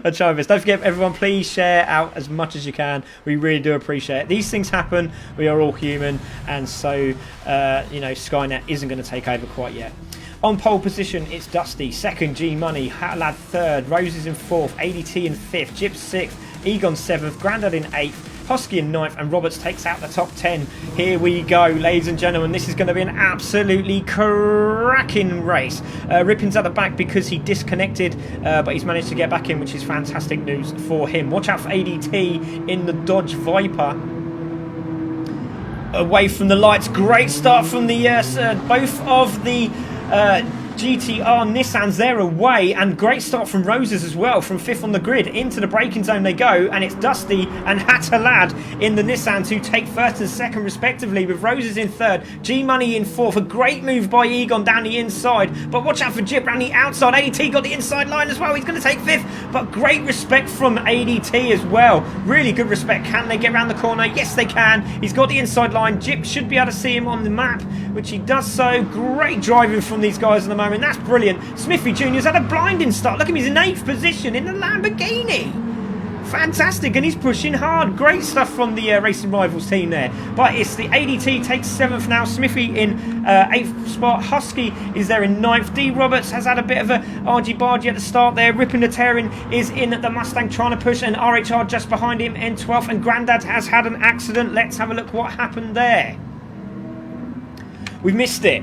I try my best. Don't forget, everyone, please share out as much as you can. We really do appreciate it. These things happen. We are all human, and so you know, Skynet isn't going to take over quite yet. On pole position, it's Dusty. Second, G Money. Hatlad third. Roses in fourth. ADT in fifth. Jip sixth. Egon seventh. Grandad in eighth. Hosky in ninth, and Roberts takes out the top 10. Here we go, ladies and gentlemen. This is going to be an absolutely cracking race. Rippin's at the back because he disconnected, but he's managed to get back in, which is fantastic news for him. Watch out for ADT in the Dodge Viper. Away from the lights. Great start from the both of the GTR Nissans there away, and great start from Roses as well, from fifth on the grid. Into the braking zone they go, and it's Dusty and Hatalad in the Nissans who take first and second respectively, with Roses in third, G Money in fourth. A great move by Egon down the inside, but watch out for Jip around the outside. ADT got the inside line as well. He's going to take fifth, but great respect from ADT as well. Really good respect. Can they get around the corner? Yes, they can. He's got the inside line. Jip should be able to see him on the map, which he does so. Great driving from these guys at the moment. That's brilliant. Smithy Jr.'s had a blinding start. Look at him, he's in 8th position in the Lamborghini. Fantastic, and he's pushing hard. Great stuff from the Racing Rivals team there. But it's the ADT takes 7th now. Smithy in 8th spot. Husky is there in 9th. D Roberts has had a bit of a argy-bargy at the start there. Rippin the Terran is in the Mustang trying to push, and RHR just behind him in 12th. And Grandad has had an accident. Let's have a look what happened there. We missed it.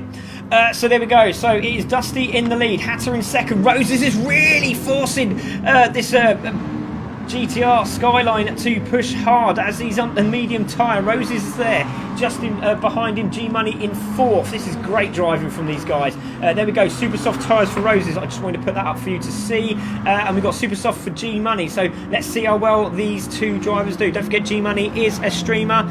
So there we go. So it is Dusty in the lead. Hatter in second. Roses is really forcing this GTR Skyline to push hard as he's on the medium tyre. Roses is there. Just in, behind him, G Money in fourth. This is great driving from these guys. There we go. Super soft tyres for Roses. I just wanted to put that up for you to see. And we've got super soft for G Money. So let's see how well these two drivers do. Don't forget, G Money is a streamer.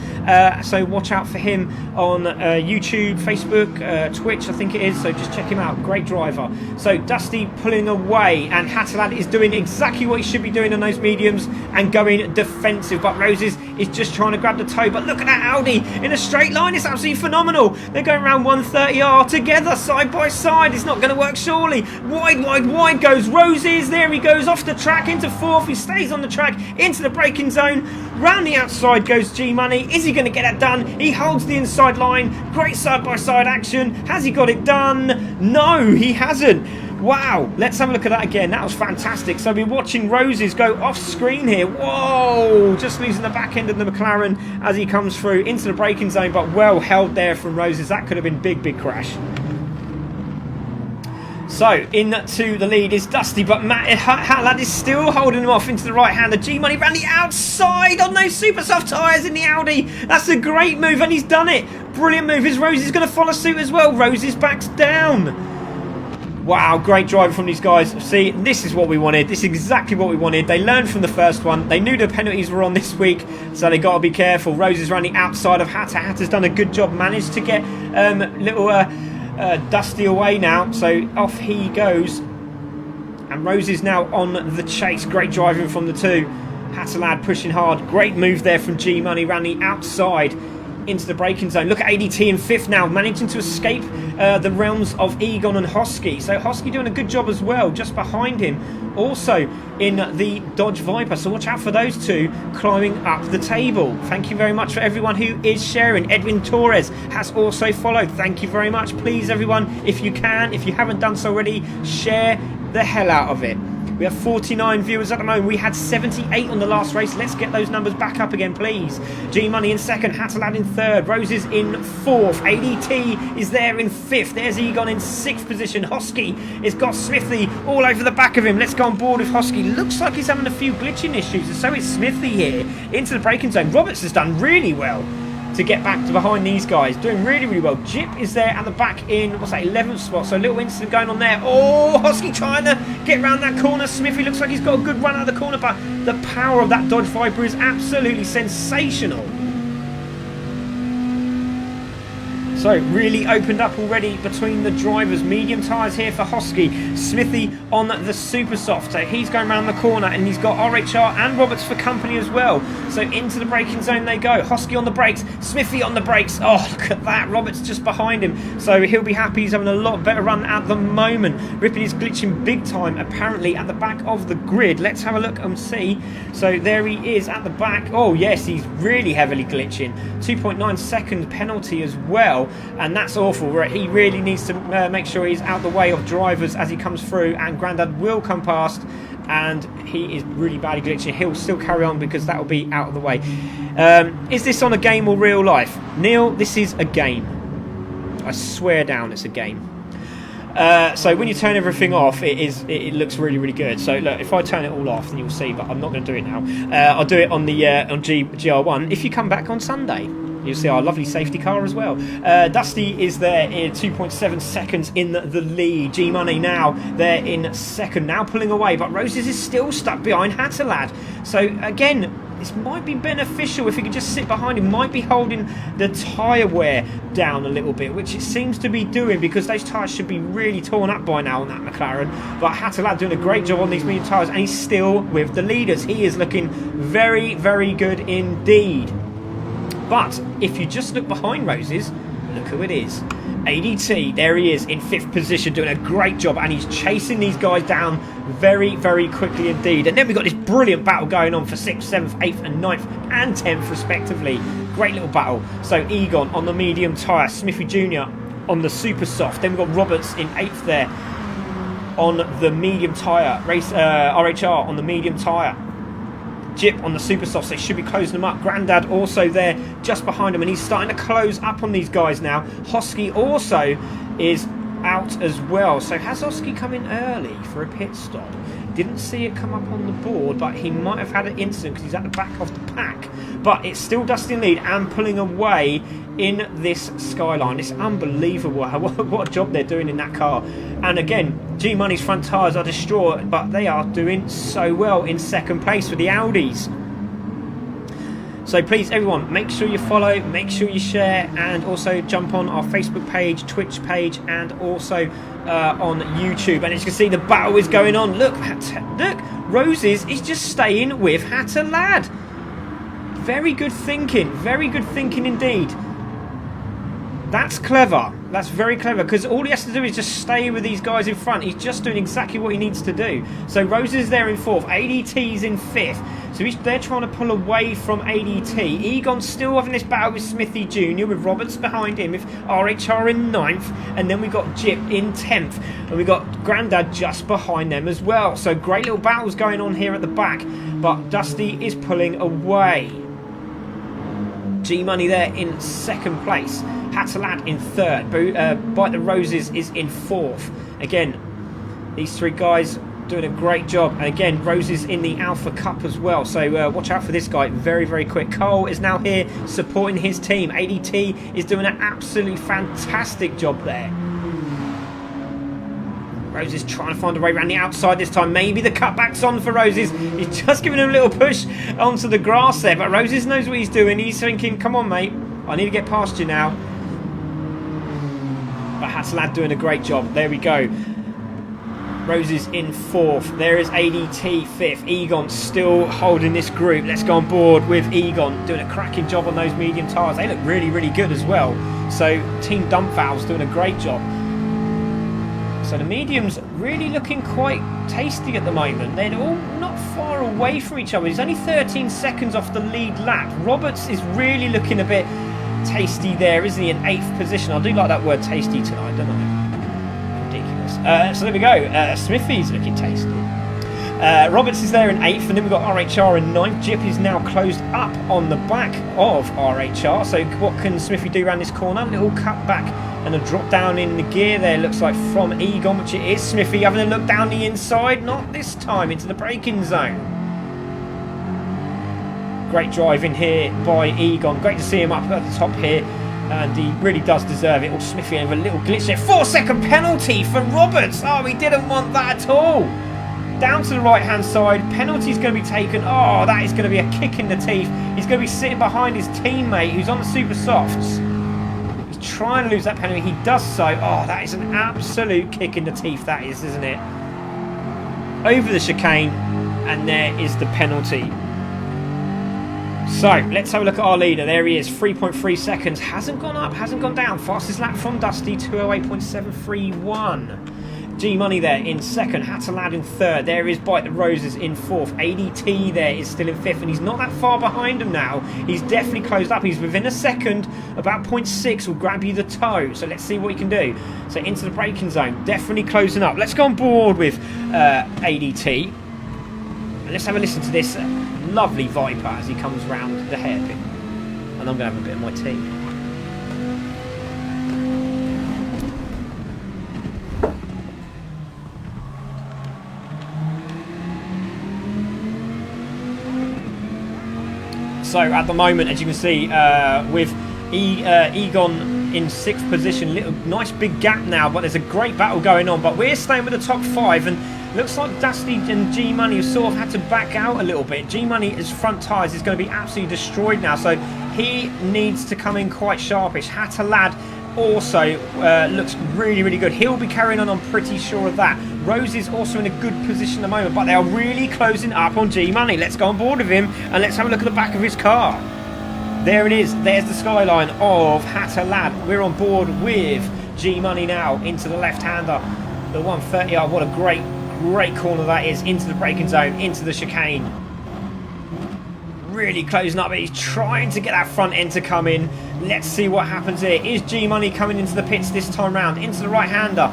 So watch out for him on YouTube, Facebook, Twitch, I think it is. So just check him out. Great driver. So Dusty pulling away, and Hatalad is doing exactly what he should be doing on those mediums and going defensive. But Roses is just trying to grab the toe. But look at that Audi in a straight line. It's absolutely phenomenal. They're going around 130R together, side by side. It's not going to work, surely. Wide goes Roses. There he goes off the track into fourth. He stays on the track into the braking zone. Round the outside goes G Money. Is he going to get that done? He holds the inside line. Great side by side action. Has he got it done? No, he hasn't. Wow, let's have a look at that again. That was fantastic. So we're watching Roses go off screen here. Whoa, just losing the back end of the McLaren as he comes through into the braking zone, but well held there from Roses. That could have been big crash. So into the lead is Dusty, but Matt Hatlad is still holding him off into the right hand. The G Money ran the outside on those super soft tyres in the Audi. That's a great move, and he's done it. Brilliant move. Is Roses going to follow suit as well? Roses backs down. Wow, great driving from these guys. See, this is what we wanted. This is exactly what we wanted. They learned from the first one. They knew the penalties were on this week, so they got to be careful. Rose is running outside of Hatter. Hatter's done a good job, managed to get little Dusty away now. So off he goes. And Rose is now on the chase. Great driving from the two. Hatterlad pushing hard. Great move there from G Money. Ran the outside into the braking zone. Look at ADT in fifth now, managing to escape the realms of Egon and Hosky. So Hosky doing a good job as well, just behind him, also in the Dodge Viper. So watch out for those two climbing up the table. Thank you very much for everyone who is sharing. Edwin Torres has also followed. Thank you very much. Please, everyone, if you can, if you haven't done so already, share the hell out of it. We have 49 viewers at the moment. We had 78 on the last race. Let's get those numbers back up again, please. G Money in second, Hatalad in third, Roses in fourth, ADT is there in fifth. There's Egon in sixth position. Hosky has got Smithy all over the back of him. Let's go on board with Hosky. Looks like he's having a few glitching issues, and so is Smithy here into the braking zone. Roberts has done really well to get back to behind these guys, doing really well. Jip is there at the back in, what's that, 11th spot, so a little incident going on there. Oh, Hosky trying to get around that corner. Smithy looks like he's got a good run out of the corner, but the power of that Dodge Viper is absolutely sensational. So really opened up already between the drivers. Medium tyres here for Hosky. Smithy on the super soft. So he's going around the corner and he's got RHR and Roberts for company as well. So into the braking zone they go. Hosky on the brakes. Smithy on the brakes. Oh, look at that. Roberts just behind him. So he'll be happy. He's having a lot better run at the moment. Rippin is glitching big time apparently at the back of the grid. Let's have a look and see. So there he is at the back. Oh yes, he's really heavily glitching. 2.9 second penalty as well. And that's awful. He really needs to make sure he's out the way of drivers as he comes through, and Grandad will come past, and he is really badly glitching. He'll still carry on because that will be out of the way. Is this on a game or real life? Neil, this is a game. I swear down it's a game. So when you turn everything off, it looks really, really good. So look, if I turn it all off, then you'll see, but I'm not going to do it now. I'll do it on the on GR1 if you come back on Sunday. You'll see our lovely safety car as well. Dusty is there in 2.7 seconds in the lead. G-Money now there in second, now pulling away, but Roses is still stuck behind Hatterlad. So again, this might be beneficial if he could just sit behind him. Might be holding the tyre wear down a little bit, which it seems to be doing, because those tyres should be really torn up by now on that McLaren. But Hatterlad doing a great job on these medium tyres, and he's still with the leaders. He is looking very, very good indeed. But if you just look behind Roses, look who it is. ADT, there he is in 5th position, doing a great job, and he's chasing these guys down very, very quickly indeed. And then we've got this brilliant battle going on for 6th, 7th, 8th and 9th and 10th respectively. Great little battle. So Egon on the medium tyre, Smithy Jr. on the super soft. Then we've got Roberts in 8th there on the medium tyre. RHR on the medium tyre. Jip on the super soft, so they should be closing them up. Grandad also there just behind him, and he's starting to close up on these guys now. Hosky also is out as well. So has Hosky come in early for a pit stop? Didn't see it come up on the board, but he might have had an incident because he's at the back of the pack. But it's still Dusty in lead and pulling away in this Skyline. It's unbelievable what a job they're doing in that car. And again, G-Money's front tyres are distraught, but they are doing so well in second place for the Audis. So please, everyone, make sure you follow, make sure you share, and also jump on our Facebook page, Twitch page, and also on YouTube. And as you can see, the battle is going on. Look, Roses is just staying with Hatterlad. Very good thinking indeed. That's clever. That's very clever, because all he has to do is just stay with these guys in front. He's just doing exactly what he needs to do. So Roses is there in 4th, ADT's in 5th. So they're trying to pull away from ADT. Egon's still having this battle with Smithy Jr. with Roberts behind him, with RHR in 9th, and then we've got Jip in 10th, and we've got Grandad just behind them as well. So great little battles going on here at the back, but Dusty is pulling away. G-Money there in 2nd place. Hatterlad in 3rd. Bite the Roses is in 4th. Again, these 3 guys doing a great job. And again, Roses in the Alpha Cup as well. So watch out for this guy. Very, very quick. Cole is now here supporting his team. ADT is doing an absolutely fantastic job there. Roses trying to find a way around the outside this time. Maybe the cutback's on for Roses. He's just giving him a little push onto the grass there. But Roses knows what he's doing. He's thinking, come on, mate. I need to get past you now. But Hatterlad doing a great job. There we go. Roses in 4th. There is ADT 5th. Egon still holding this group. Let's go on board with Egon doing a cracking job on those medium tyres. They look really, really good as well. So Team Dump Valve's doing a great job. So the mediums really looking quite tasty at the moment. They're all not far away from each other. He's only 13 seconds off the lead lap. Roberts is really looking a bit tasty there, isn't he, in 8th position? I do like that word tasty tonight, don't I? Ridiculous. So there we go. Smithy's looking tasty. Roberts is there in 8th, and then we've got RHR in 9th. Jip is now closed up on the back of RHR. So what can Smithy do around this corner? A little cut back and a drop down in the gear there, looks like, from Egon, which it is. Smithy having a look down the inside, not this time, into the braking zone. Great driving here by Egon. Great to see him up at the top here, and he really does deserve it. Oh, Smithy have a little glitch there. 4-second penalty for Roberts. Oh, he didn't want that at all. Down to the right-hand side. Penalty's going to be taken. Oh, that is going to be a kick in the teeth. He's going to be sitting behind his teammate who's on the super softs. He's trying to lose that penalty. He does so. Oh, that is an absolute kick in the teeth, that is, isn't it? Over the chicane, and there is the penalty. So, let's have a look at our leader. There he is, 3.3 seconds. Hasn't gone up, hasn't gone down. Fastest lap from Dusty, 2:08.731. G-Money there in second. Hatalad in third. There is Bite the Roses in fourth. ADT there is still in fifth, and he's not that far behind him now. He's definitely closed up. He's within a second. About 0.6 will grab you the toe. So let's see what he can do. So into the braking zone. Definitely closing up. Let's go on board with ADT. And let's have a listen to this lovely Viper as he comes round the hairpin. And I'm going to have a bit of my tea. So at the moment, as you can see, with Egon in 6th position, nice big gap now, but there's a great battle going on. But we're staying with the top 5, and looks like Dusty and G-Money have sort of had to back out a little bit. G-Money, his front tyres is going to be absolutely destroyed now, so he needs to come in quite sharpish. Hatalad also looks really, really good. He'll be carrying on, I'm pretty sure of that. Rose is also in a good position at the moment, but they are really closing up on G-Money. Let's go on board with him, and let's have a look at the back of his car. There it is. There's the skyline of Hatalad. We're on board with G-Money now into the left-hander. The 130. Oh, what a great corner that is. Into the braking zone, into the chicane. Really closing up. He's trying to get that front end to come in. Let's see what happens here. Is G-Money coming into the pits this time round? Into the right-hander.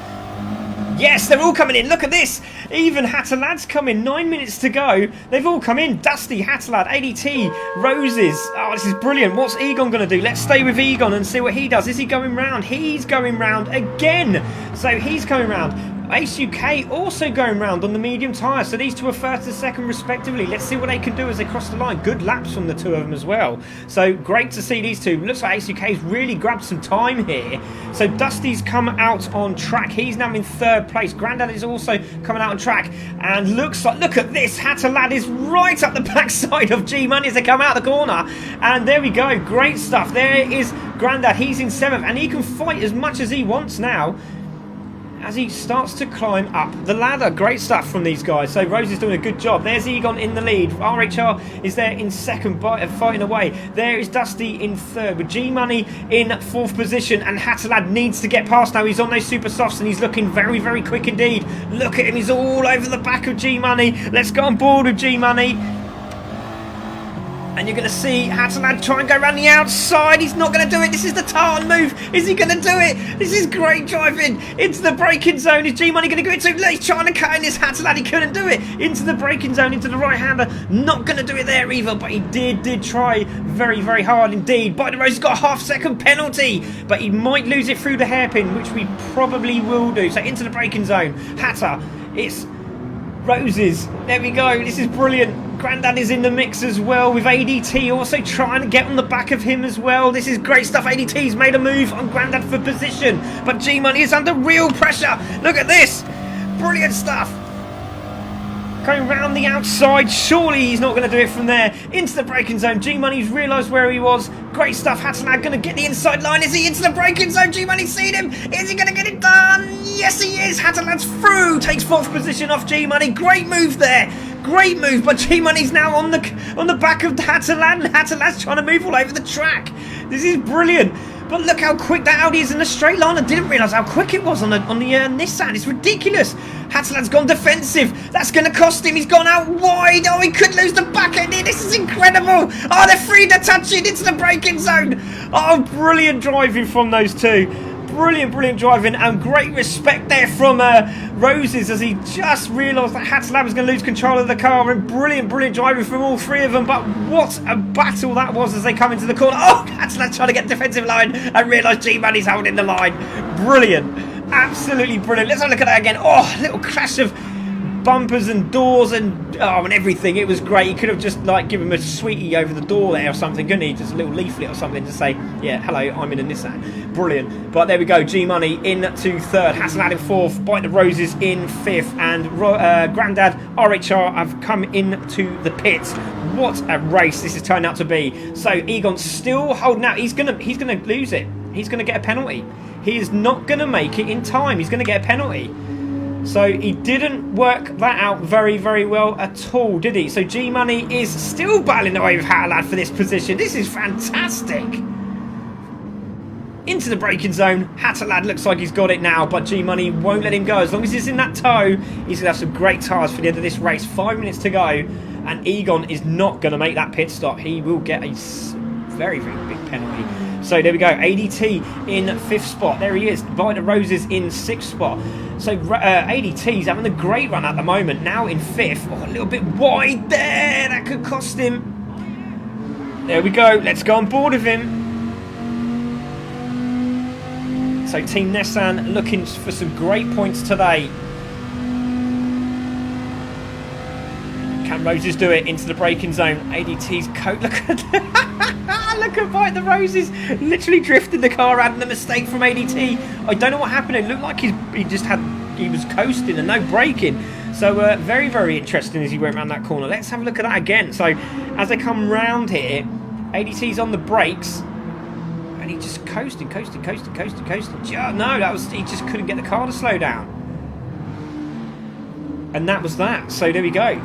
Yes, they're all coming in. Look at this. Even Hatalad's coming. 9 minutes to go. They've all come in. Dusty, Hatalad, ADT, Roses. Oh, this is brilliant. What's Egon going to do? Let's stay with Egon and see what he does. Is he going round? He's going round again. So he's coming round. Ace UK also going round on the medium tyre. So these two are first and second respectively. Let's see what they can do as they cross the line. Good laps from the two of them as well. So great to see these two. Looks like Ace UK's really grabbed some time here. So Dusty's come out on track. He's now in third place. Grandad is also coming out on track. And looks like, look at this. Hatalad is right up the backside of G-Money as they come out the corner. And there we go. Great stuff. There is Grandad. He's in 7th. And he can fight as much as he wants now as he starts to climb up the ladder. Great stuff from these guys. So Rose is doing a good job. There's Egon in the lead. RHR is there in second, fighting away. There is Dusty in third, with G-Money in 4th position, and Hatalad needs to get past now. He's on those super softs and he's looking very, very quick indeed. Look at him. He's all over the back of G-Money. Let's go on board with G-Money. And you're going to see Hatalad try and go around the outside. He's not going to do it. This is the Tartan move. Is he going to do it? This is great driving into the braking zone. Is G-Money going to go into it? He's trying to cut in this Hatalad. He couldn't do it. Into the braking zone, into the right-hander. Not going to do it there either, but he did try very, very hard indeed. By the Rose has got a half-second penalty, but he might lose it through the hairpin, which we probably will do. So into the braking zone. Hatter, it's Roses. There we go. This is brilliant. Grandad is in the mix as well, with ADT also trying to get on the back of him as well. This is great stuff. ADT's made a move on Grandad for position, but G-Money is under real pressure. Look at this. Brilliant stuff. Going round the outside. Surely he's not going to do it from there. Into the braking zone. G-Money's realised where he was. Great stuff. Hatalad going to get the inside line. Is he into the braking zone? G-Money's seen him. Is he going to get it done? Yes, he is. Hatalad's through. Takes 4th position off G-Money. Great move there. Great move, but G-Money's now on the back of Hatalad, and Hatalad's trying to move all over the track. This is brilliant. But look how quick that Audi is in a straight line. I didn't realise how quick it was on the Nissan. It's ridiculous. Hatalad's gone defensive. That's going to cost him. He's gone out wide. Oh, he could lose the back end here. This is incredible. Oh, they're free to touch it into the braking zone. Oh, brilliant driving from those two. Brilliant driving, and great respect there from Roses as he just realised that Hatalad was going to lose control of the car, and brilliant driving from all three of them. But what a battle that was as they come into the corner. Oh, Hatalad's trying to get defensive line and realised G-Money's holding the line. Brilliant. Absolutely brilliant. Let's have a look at that again. Oh, little crash of bumpers and doors and everything. It was great. He could have just like given him a sweetie over the door there or something, couldn't he? Just a little leaflet or something to say, yeah, hello, I'm in a Nissan. Brilliant. But there we go. G-Money into third. Hatalad in 4th. Bite the Roses in 5th. And Grandad RHR have come into the pits. What a race this has turned out to be. So Egon's still holding out. He's gonna lose it. he's going to get a penalty. He is not going to make it in time. He's going to get a penalty. So he didn't work that out very, very well at all, did he? So G-Money is still battling away with Hatalad for this position. This is fantastic. Into the braking zone. Hatalad looks like he's got it now, but G-Money won't let him go. As long as he's in that tow, he's going to have some great tyres for the end of this race. 5 minutes to go, and Egon is not going to make that pit stop. He will get a very, very big penalty. So there we go, ADT in 5th spot. There he is, By the Roses in 6th spot. So ADT's having a great run at the moment, now in 5th. Oh, a little bit wide there, that could cost him. There we go, let's go on board with him. So Team Nissan looking for some great points today. Can Roses do it into the braking zone? ADT's coat, look at that. Look at By the Roses, literally drifted the car out, and a mistake from ADT. I don't know what happened. It looked like he was coasting and no braking. So very, very interesting as he went around that corner. Let's have a look at that again. So as they come round here, ADT's on the brakes, and he just coasting. No, he just couldn't get the car to slow down. And that was that. So there we go.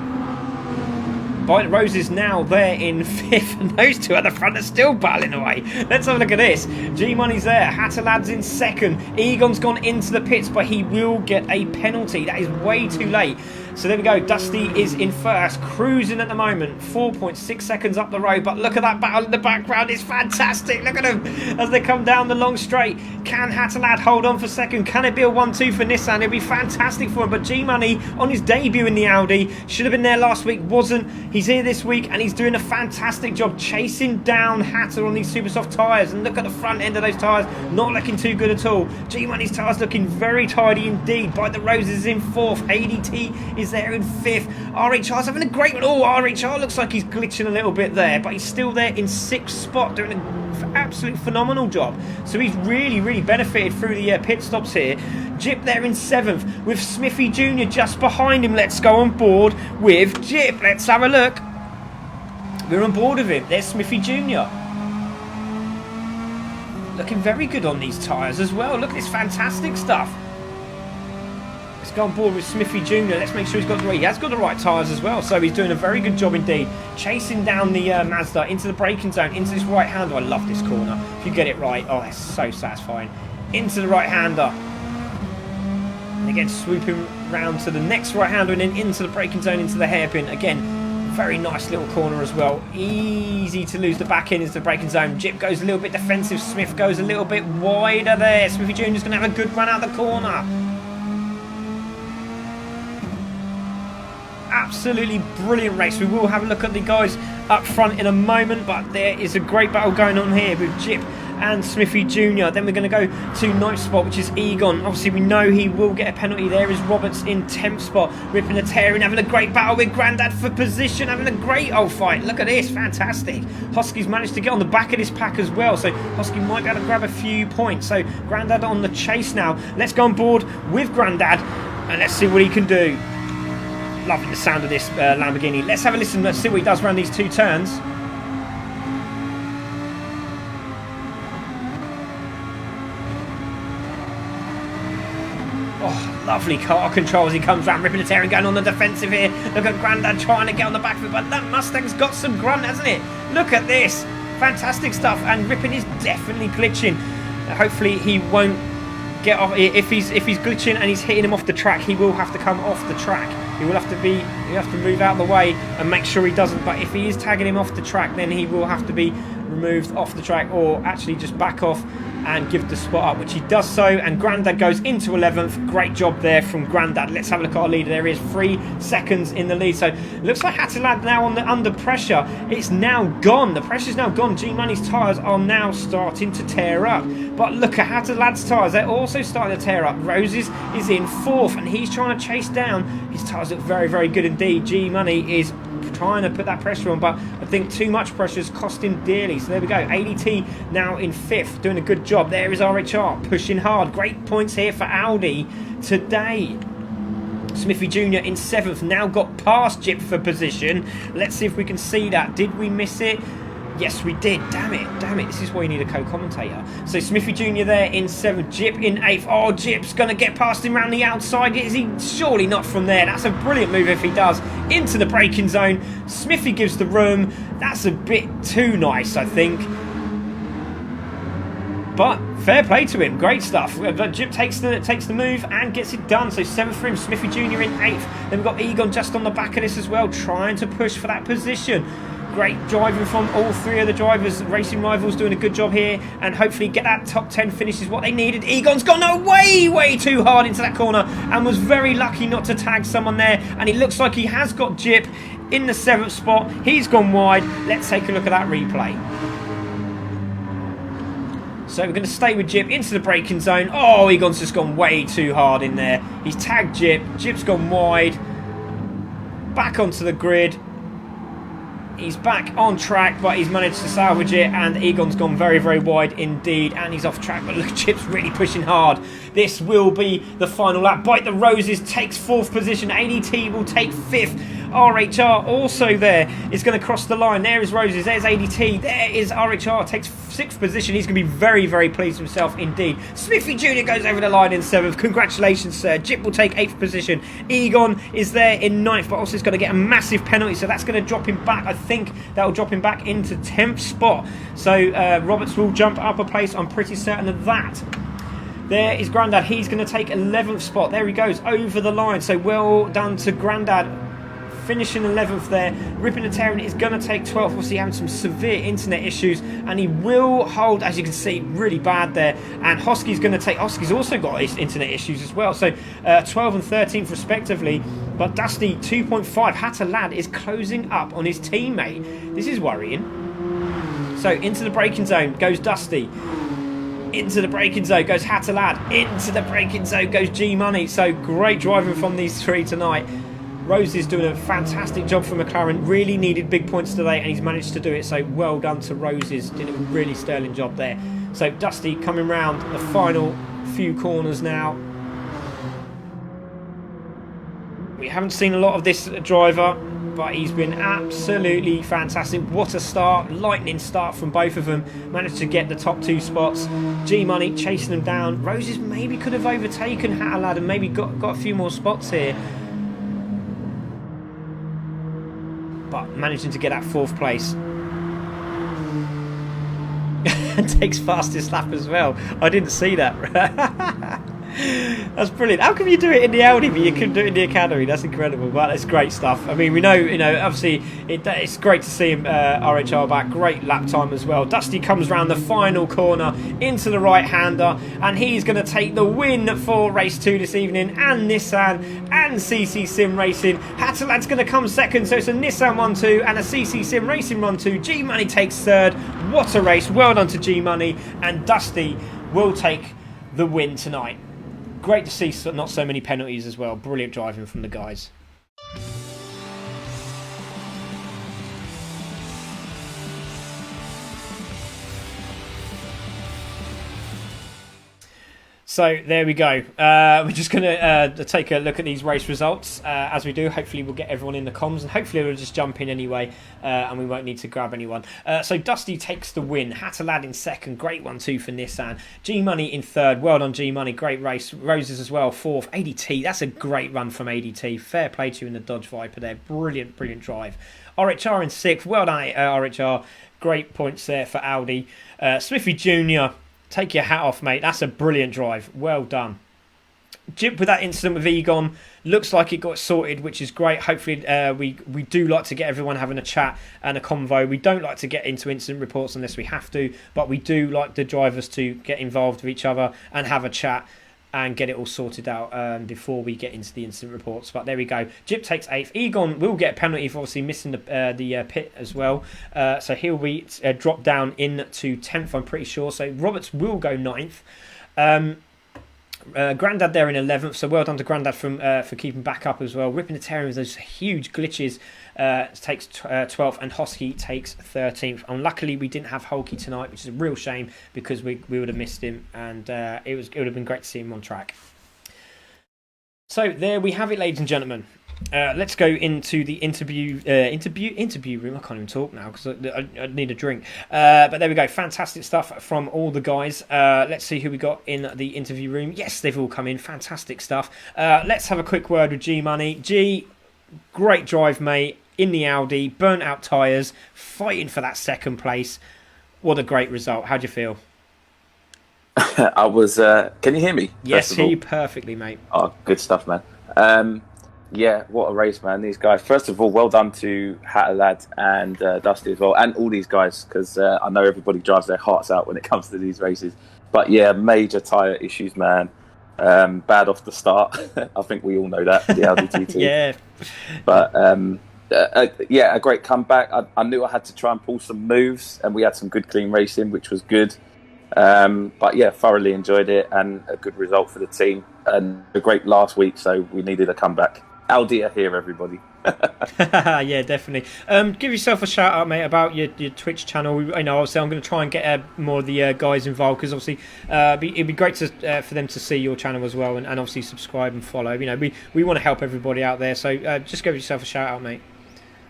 By the Roses now there in 5th, and those two at the front are still battling away. Let's have a look at this. G-Money's there, Hatalad's in 2nd, Egon's gone into the pits, but he will get a penalty. That is way too late. So there we go, Dusty is in 1st, cruising at the moment, 4.6 seconds up the road, but look at that battle in the background, it's fantastic. Look at them as they come down the long straight. Can Hatalad hold on for 2nd? Can it be a 1-2 for Nissan? It'll be fantastic for him, but G-Money on his debut in the Audi, should have been there last week, wasn't. He's here this week, and he's doing a fantastic job chasing down Hatter on these super soft tyres, and look at the front end of those tyres, not looking too good at all. G-Money's tyres looking very tidy indeed. By the Roses in 4th, ADT is there in 5th. RHR's having a great one. Oh, RHR looks like he's glitching a little bit there, but he's still there in 6th spot, doing an absolute phenomenal job. So he's really, really benefited through the pit stops here. Jip there in 7th with Smithy Jr. just behind him. Let's go on board with Jip. Let's have a look. We're on board with him. There's Smithy Jr. Looking very good on these tyres as well. Look at this fantastic stuff. Let's go on board with Smithy Jr. Let's make sure he has got the right tyres as well. So he's doing a very good job indeed. Chasing down the Mazda into the braking zone, into this right hander. I love this corner. If you get it right, oh, that's so satisfying. Into the right hander. And again, swooping round to the next right hander and then into the braking zone, into the hairpin. Again, very nice little corner as well. Easy to lose the back end into the braking zone. Jip goes a little bit defensive. Smith goes a little bit wider there. Smithy Jr. is going to have a good run out the corner. Absolutely brilliant race. We will have a look at the guys up front in a moment, but there is a great battle going on here with Jip and Smithy Jr. Then we're going to go to 9th spot, which is Egon. Obviously we know he will get a penalty. There is Roberts in 10th spot, ripping a tearing, having a great battle with Grandad for position, having a great old fight. Look at this, fantastic. Hosky's managed to get on the back of this pack as well, so Hosky might be able to grab a few points. So Grandad on the chase now. Let's go on board with Grandad and let's see what he can do. Loving the sound of this Lamborghini. Let's have a listen. Let's see what he does around these 2 turns. Oh, lovely car control as he comes round, ripping a tear and going on the defensive here. Look at Grandad trying to get on the back of it, but that Mustang's got some grunt, hasn't it? Look at this. Fantastic stuff, and Rippin is definitely glitching. Hopefully he won't get off. If he's glitching and he's hitting him off the track, he will have to come off the track. He will have to move out of the way and make sure he doesn't. But if he is tagging him off the track, then he will have to be removed off the track, or actually just back off and give the spot up, which he does so. And Grandad goes into 11th. Great job there from Grandad. Let's have a look at our leader. There he is, 3 seconds in the lead. So looks like Hatalad now under pressure. It's now gone. The pressure's now gone. G-Money's tyres are now starting to tear up. But look at Hatalad's tyres. They're also starting to tear up. Roses is in 4th, and he's trying to chase down. His tyres look very, very good indeed. G-Money is trying to put that pressure on, but I think too much pressure is costing dearly. So there we go. ADT now in 5th, doing a good job. There is RHR pushing hard. Great points here for Audi today. Smithy Jr. in 7th, now got past Jip for position. Let's see if we can see that. Did we miss it? Yes, we did. Damn it. This is why you need a co-commentator. So Smithy Jr. there in 7th, Jip in 8th. Oh, Jip's going to get past him around the outside. Is he? Surely not from there. That's a brilliant move if he does. Into the braking zone. Smithy gives the room. That's a bit too nice, I think. But fair play to him. Great stuff. Jip takes the move and gets it done. So 7th for him. Smithy Jr. in 8th. Then we've got Egon just on the back of this as well, trying to push for that position. Great driving from all 3 of the drivers. Racing Rivals doing a good job here, and hopefully get that top 10 finish is what they needed. Egon's gone way too hard into that corner and was very lucky not to tag someone there, and it looks like he has got Jip in the 7th spot. He's gone wide. Let's take a look at that replay. So we're going to stay with Jip into the braking zone. Oh, Egon's just gone way too hard in there. He's tagged Jip. Jip's gone wide. Back onto the grid. He's back on track, but he's managed to salvage it, and Egon's gone very wide indeed, and he's off track, but look, Chip's really pushing hard. This will be the final lap. Bite the Roses takes 4th position. ADT will take 5th. RHR also there is going to cross the line. There is Roses, there's ADT, there is RHR, takes 6th position. He's going to be very pleased with himself indeed. Smithy Jr. goes over the line in 7th. Congratulations, sir. Jip will take 8th position. Egon is there in 9th, but also is going to get a massive penalty, so that's going to drop him back. I think that will drop him back into 10th spot. So Roberts will jump up a place. I'm pretty certain of that. There is Grandad. He's going to take 11th spot. There he goes over the line. So well done to Grandad. Finishing 11th there. Ripping and Tearing is going to take 12th. Obviously having some severe internet issues, and he will hold, as you can see, really bad there. And Hosky's going to take... Hosky's also got his internet issues as well. So 12th and 13th respectively. But Dusty 2.5 Hatter Lad is closing up on his teammate. This is worrying. So into the braking zone goes Dusty. Into the braking zone goes Hatter Lad. Into the braking zone goes G Money. So great driving from these 3 tonight. Rose is doing a fantastic job for McLaren. Really needed big points today, and he's managed to do it. So well done to Roses. Did a really sterling job there. So Dusty coming round the final few corners now. We haven't seen a lot of this driver, but he's been absolutely fantastic. What a start. Lightning start from both of them. Managed to get the top 2 spots. G-Money chasing them down. Roses maybe could have overtaken Hatterlad and maybe got a few more spots here. But managing to get that 4th place. And takes fastest lap as well. I didn't see that. That's brilliant. How come you do it in the Audi but you couldn't do it in the Academy? That's incredible. But it's great stuff. I mean, we know, obviously it's great to see him RHR back. Great lap time as well. Dusty comes round the final corner into the right-hander, and he's going to take the win for race 2 this evening, and Nissan and CC Sim Racing. Hatterlad's going to come second, so it's a Nissan 1-2 and a CC Sim Racing 1-2. G Money takes 3rd. What a race. Well done to G Money, and Dusty will take the win tonight. Great to see not so many penalties as well. Brilliant driving from the guys. So there we go. We're just going to take a look at these race results. As we do, hopefully we'll get everyone in the comms, and hopefully we'll just jump in anyway, and we won't need to grab anyone. So Dusty takes the win. Hatterlad in 2nd. Great 1-2 for Nissan. G-Money in 3rd. Well done, G-Money. Great race. Roses as well, 4th. ADT. That's a great run from ADT. Fair play to you in the Dodge Viper there. Brilliant drive. RHR in 6th. Well done, RHR. Great points there for Audi. Smithy Jr., take your hat off, mate. That's a brilliant drive. Well done. Jip with that incident with Egon. Looks like it got sorted, which is great. Hopefully, we do like to get everyone having a chat and a convo. We don't like to get into incident reports unless we have to, but we do like the drivers to get involved with each other and have a chat and get it all sorted out before we get into the incident reports. But there we go. Jip takes 8th. Egon will get a penalty for obviously missing the pit as well. So he'll be dropped down into 10th, I'm pretty sure. So Roberts will go 9th. Grandad there in 11th, so well done to Grandad for keeping back up as well. Ripping the Tearing with those huge glitches takes 12th, and Hosky takes 13th. And luckily we didn't have Holky tonight, which is a real shame because we would have missed him, and it would have been great to see him on track. So there we have it, ladies and gentlemen. Let's go into the interview room. I can't even talk now because I need a drink. But there we go. Fantastic stuff from all the guys. Let's see who we got in the interview room. Yes, they've all come in. Fantastic stuff. Let's have a quick word with G Money. G, great drive, mate. In the Audi, burnt out tyres, fighting for that second place. What a great result. How do you feel? I was. Can you hear me? Yes, hear you perfectly, mate. Oh, good stuff, man. Yeah, what a race, man. These guys, first of all, well done to Hatterlad and Dusty as well, and all these guys, because I know everybody drives their hearts out when it comes to these races. But yeah, major tyre issues, man. Bad off the start. I think we all know that, the Audi TT. Yeah. But yeah, a great comeback. I knew I had to try and pull some moves, and we had some good clean racing, which was good. But yeah, thoroughly enjoyed it, and a good result for the team, and a great last week, so we needed a comeback. Audi are here, everybody. Yeah, definitely. Give yourself a shout out, mate, about your Twitch channel. I know, obviously, I'm going to try and get more of the guys involved, because obviously it'd be great to for them to see your channel as well, and obviously subscribe and follow. You know, we want to help everybody out there, so just give yourself a shout out, mate.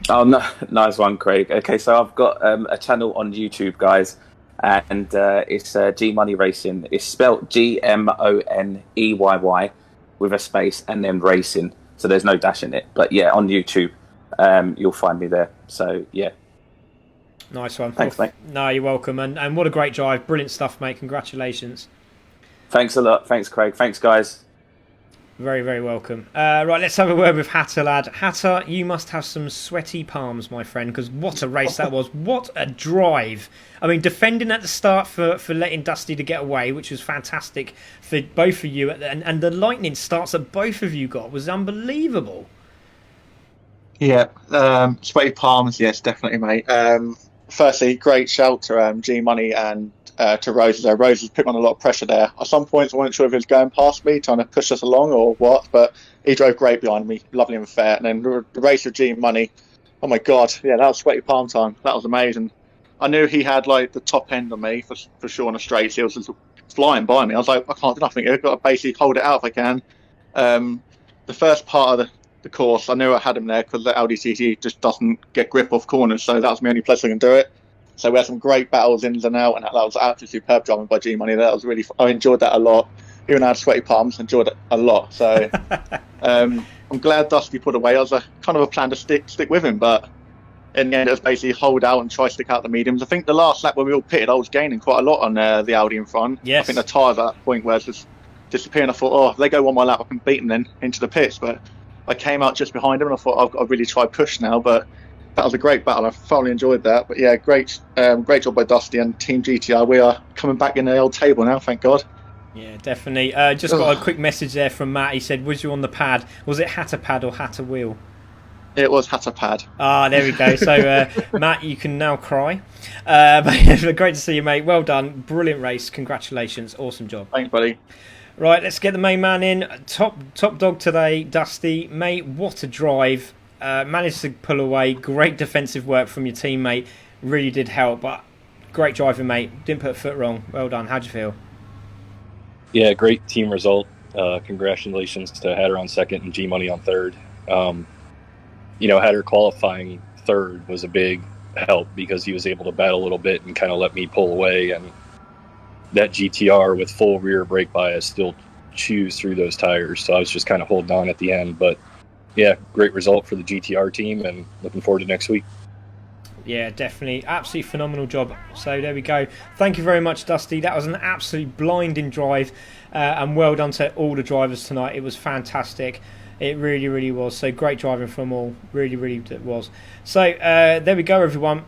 Oh, no, nice one, Craig. Okay, so I've got a channel on YouTube, guys, and it's G Money Racing. It's spelt GMONEYY with a space and then racing. So there's no dash in it. But yeah, on YouTube, you'll find me there. So yeah. Nice one. Thanks, mate. No, you're welcome. And what a great drive. Brilliant stuff, mate. Congratulations. Thanks a lot. Thanks, Craig. Thanks, guys. Very, very welcome. Right, let's have a word with Hatter, lad. Hatter, you must have some sweaty palms, my friend, because what a race that was. What a drive. I mean, defending at the start for letting Dusty to get away, which was fantastic for both of you. And the lightning starts that both of you got was unbelievable. Yeah, sweaty palms, yes, definitely, mate. Firstly, great shout to G Money and to Rose. Rose was putting on a lot of pressure there. At some points, I wasn't sure if he was going past me, trying to push us along or what, but he drove great behind me, lovely and fair. And then the race with G Money, oh my God, yeah, that was sweaty palm time. That was amazing. I knew he had like the top end on me for sure on the straights. He was just flying by me. I was like, I can't do nothing. I've got to basically hold it out if I can. The first part of the course, I knew I had him there because the Audi TT just doesn't get grip off corners, so that was my only place I can do it. So we had some great battles ins and out, and that was absolutely superb driving by G Money. That was really I enjoyed that a lot. Even though I had sweaty palms, enjoyed it a lot. So I'm glad Dusty put away. I was kind of a plan to stick with him, but in the end it was basically hold out and try to stick out the mediums. I think the last lap when we all pitted, I was gaining quite a lot on the Audi in front. Yes. I think the tyres at that point were just disappearing. I thought, oh, if they go one more lap, I can beat them then into the pits. But I came out just behind him, and I thought I've got to really try push now. But that was a great battle. I thoroughly enjoyed that. But yeah, great job by Dusty and Team GTR. We are coming back in the old table now, thank God. Yeah, definitely. Just got a quick message there from Matt. He said, was you on the pad? Was it Hatter pad or Hatter wheel? It was Hatter pad. Ah, there we go. So, Matt, you can now cry. But great to see you, mate. Well done. Brilliant race. Congratulations. Awesome job. Thanks, buddy. Right, let's get the main man in. Top dog today, Dusty. Mate, what a drive. Managed to pull away. Great defensive work from your teammate. Really did help. But great driving, mate. Didn't put a foot wrong. Well done. How'd you feel? Yeah, great team result. Congratulations to Hatter on second and G Money on third. Hatter qualifying third was a big help because he was able to battle a little bit and kind of let me pull away. And that GTR with full rear brake bias still chews through those tires. So I was just kind of holding on at the end. But yeah, great result for the GTR team and looking forward to next week. Yeah, definitely. Absolutely phenomenal job. So there we go. Thank you very much, Dusty. That was an absolutely blinding drive. And well done to all the drivers tonight. It was fantastic. It really, really was. So great driving from all. Really, really it was. So there we go, everyone.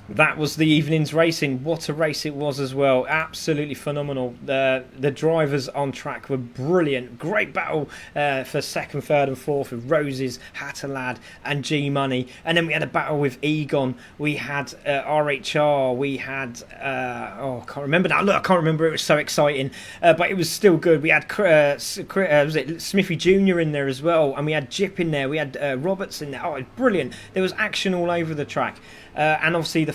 That was the evening's racing. What a race it was as well. Absolutely phenomenal. The drivers on track were brilliant. Great battle for second, third and fourth with Roses, Hatterlad and G Money. And then we had a battle with Egon. We had RHR. We had... I can't remember now. Look, I can't remember. It was so exciting. But it was still good. We had was it Smithy Jr. in there as well. And we had Jip in there. We had Roberts in there. Oh, it was brilliant. There was action all over the track. And obviously the